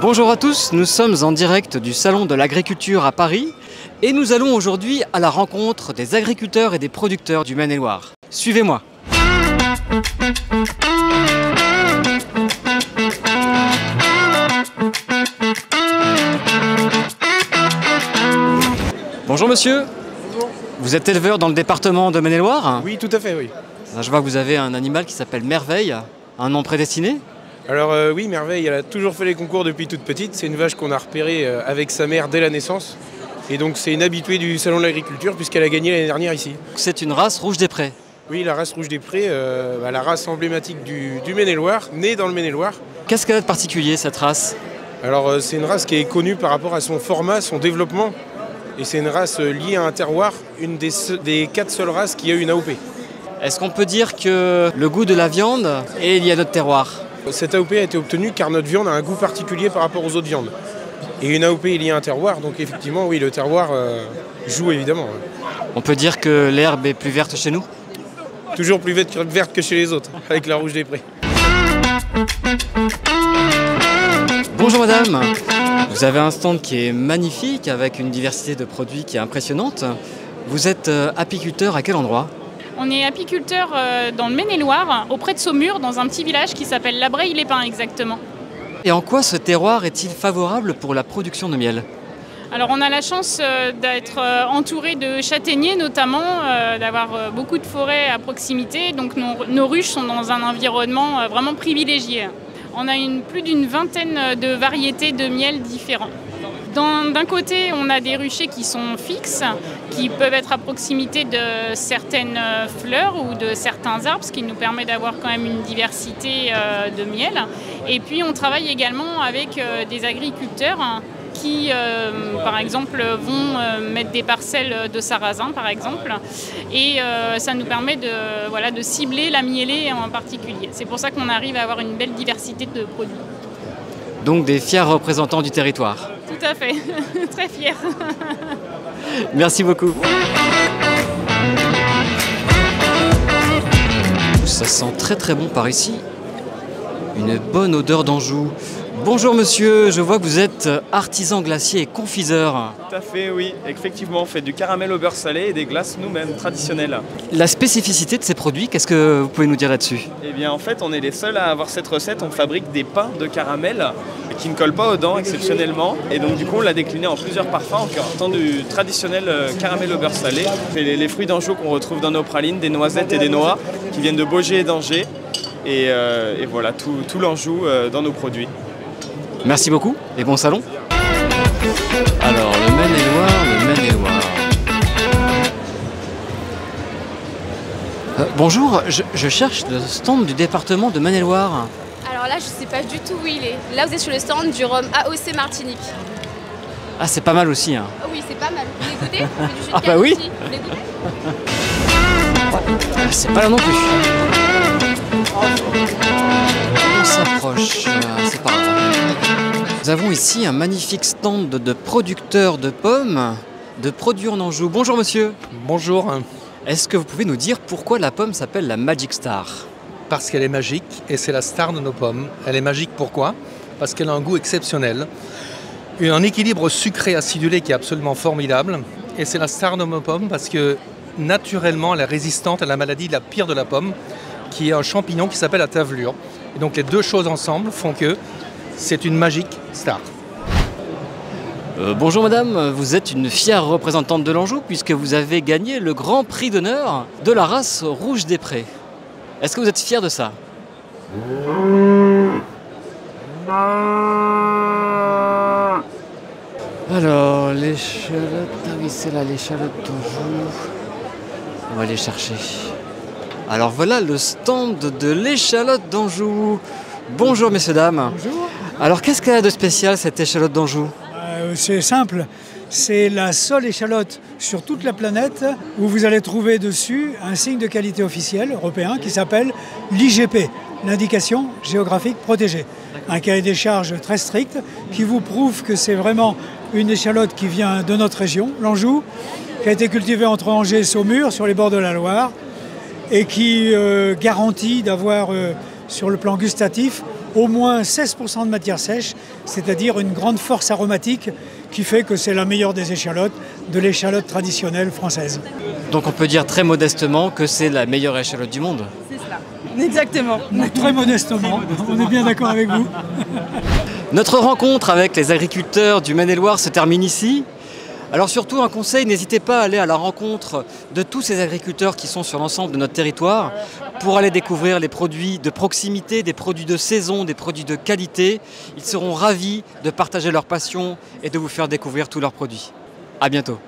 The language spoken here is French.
Bonjour à tous, nous sommes en direct du Salon de l'Agriculture à Paris et nous allons aujourd'hui à la rencontre des agriculteurs et des producteurs du Maine-et-Loire. Suivez-moi. Bonjour monsieur. Bonjour. Vous êtes éleveur dans le département de Maine-et-Loire? Oui, tout à fait, oui. Je vois que vous avez un animal qui s'appelle Merveille, un nom prédestiné? Alors oui, Merveille, elle a toujours fait les concours depuis toute petite. C'est une vache qu'on a repérée avec sa mère dès la naissance. Et donc c'est une habituée du Salon de l'Agriculture puisqu'elle a gagné l'année dernière ici. C'est une race rouge des prés. Oui, la race rouge des prés, la race emblématique du Maine-et-Loire, née dans le Maine-et-Loire. Qu'est-ce qu'elle a de particulier cette race? Alors c'est une race qui est connue par rapport à son format, son développement. Et c'est une race liée à un terroir, une des 4 seules races qui a une AOP. Est-ce qu'on peut dire que le goût de la viande est lié à notre terroir? Cette AOP a été obtenue car notre viande a un goût particulier par rapport aux autres viandes. Et une AOP est liée à un terroir, donc effectivement, oui, le terroir joue évidemment. On peut dire que l'herbe est plus verte chez nous? Toujours plus verte que chez les autres, avec la rouge des prés. Bonjour madame, vous avez un stand qui est magnifique avec une diversité de produits qui est impressionnante. Vous êtes apiculteur à quel endroit? On est apiculteur dans le Maine-et-Loire, auprès de Saumur, dans un petit village qui s'appelle La Breille-les-Pins exactement. Et en quoi ce terroir est-il favorable pour la production de miel? Alors on a la chance d'être entouré de châtaigniers notamment, d'avoir beaucoup de forêts à proximité, donc nos ruches sont dans un environnement vraiment privilégié. On a plus d'une vingtaine de variétés de miel différents. D'un côté, on a des ruchers qui sont fixes, qui peuvent être à proximité de certaines fleurs ou de certains arbres, ce qui nous permet d'avoir quand même une diversité de miel. Et puis on travaille également avec des agriculteurs qui, par exemple, vont mettre des parcelles de sarrasin, par exemple. Et ça nous permet de cibler la mielée en particulier. C'est pour ça qu'on arrive à avoir une belle diversité de produits. Donc des fiers représentants du territoire. Tout à fait, très fiers. Merci beaucoup. Ça sent très très bon par ici. Une bonne odeur d'Anjou. Bonjour monsieur, je vois que vous êtes artisan glacier et confiseur. Tout à fait, oui. Effectivement, on fait du caramel au beurre salé et des glaces nous-mêmes, traditionnelles. La spécificité de ces produits, qu'est-ce que vous pouvez nous dire là-dessus? Eh bien, en fait, on est les seuls à avoir cette recette. On fabrique des pains de caramel qui ne collent pas aux dents exceptionnellement. Et donc, du coup, on l'a décliné en plusieurs parfums, en temps du traditionnel caramel au beurre salé. C'est les fruits d'Anjou qu'on retrouve dans nos pralines, des noisettes et des noix qui viennent de Baugé et d'Angers. Et voilà, tout l'Anjou dans nos produits. Merci beaucoup et bon salon. Alors, le Maine-et-Loire. Bonjour, je cherche le stand du département de Maine-et-Loire. Alors là, je sais pas du tout où il est. Là, vous êtes sur le stand du rhum AOC Martinique. Ah, c'est pas mal aussi. Hein. Oui, c'est pas mal. Vous voulez goûter? On fait du jus de Ah bah oui. Vous voulez goûter? C'est pas là non plus. On s'approche, c'est pas grave. Nous avons ici un magnifique stand de producteurs de pommes, de produits en Anjou. Bonjour monsieur. Bonjour. Est-ce que vous pouvez nous dire pourquoi la pomme s'appelle la Magic Star? Parce qu'elle est magique et c'est la star de nos pommes. Elle est magique pourquoi? Parce qu'elle a un goût exceptionnel, un équilibre sucré-acidulé qui est absolument formidable. Et c'est la star de nos pommes parce que naturellement elle est résistante à la maladie de la pire de la pomme, qui est un champignon qui s'appelle la tavelure. Et donc les deux choses ensemble font que c'est une magique star. Bonjour madame, vous êtes une fière représentante de l'Anjou puisque vous avez gagné le grand prix d'honneur de la race rouge des prés. Est-ce que vous êtes fière de ça? Alors, l'échalote, ah oui c'est là l'échalote d'Anjou. On va aller chercher. Alors voilà le stand de l'échalote d'Anjou. Bonjour messieurs, dames. Bonjour. Alors qu'est-ce qu'elle a de spécial cette échalote d'Anjou? C'est simple, c'est la seule échalote sur toute la planète où vous allez trouver dessus un signe de qualité officiel européen qui s'appelle l'IGP, l'indication géographique protégée. Un cahier des charges très strict qui vous prouve que c'est vraiment une échalote qui vient de notre région, l'Anjou, qui a été cultivée entre Angers et Saumur sur les bords de la Loire et qui garantit d'avoir sur le plan gustatif au moins 16% de matière sèche, c'est-à-dire une grande force aromatique qui fait que c'est la meilleure des échalotes, de l'échalote traditionnelle française. Donc on peut dire très modestement que c'est la meilleure échalote du monde. C'est cela. Exactement. Très modestement, on est bien d'accord avec vous. Notre rencontre avec les agriculteurs du Maine-et-Loire se termine ici. Alors surtout un conseil, n'hésitez pas à aller à la rencontre de tous ces agriculteurs qui sont sur l'ensemble de notre territoire pour aller découvrir les produits de proximité, des produits de saison, des produits de qualité. Ils seront ravis de partager leur passion et de vous faire découvrir tous leurs produits. À bientôt.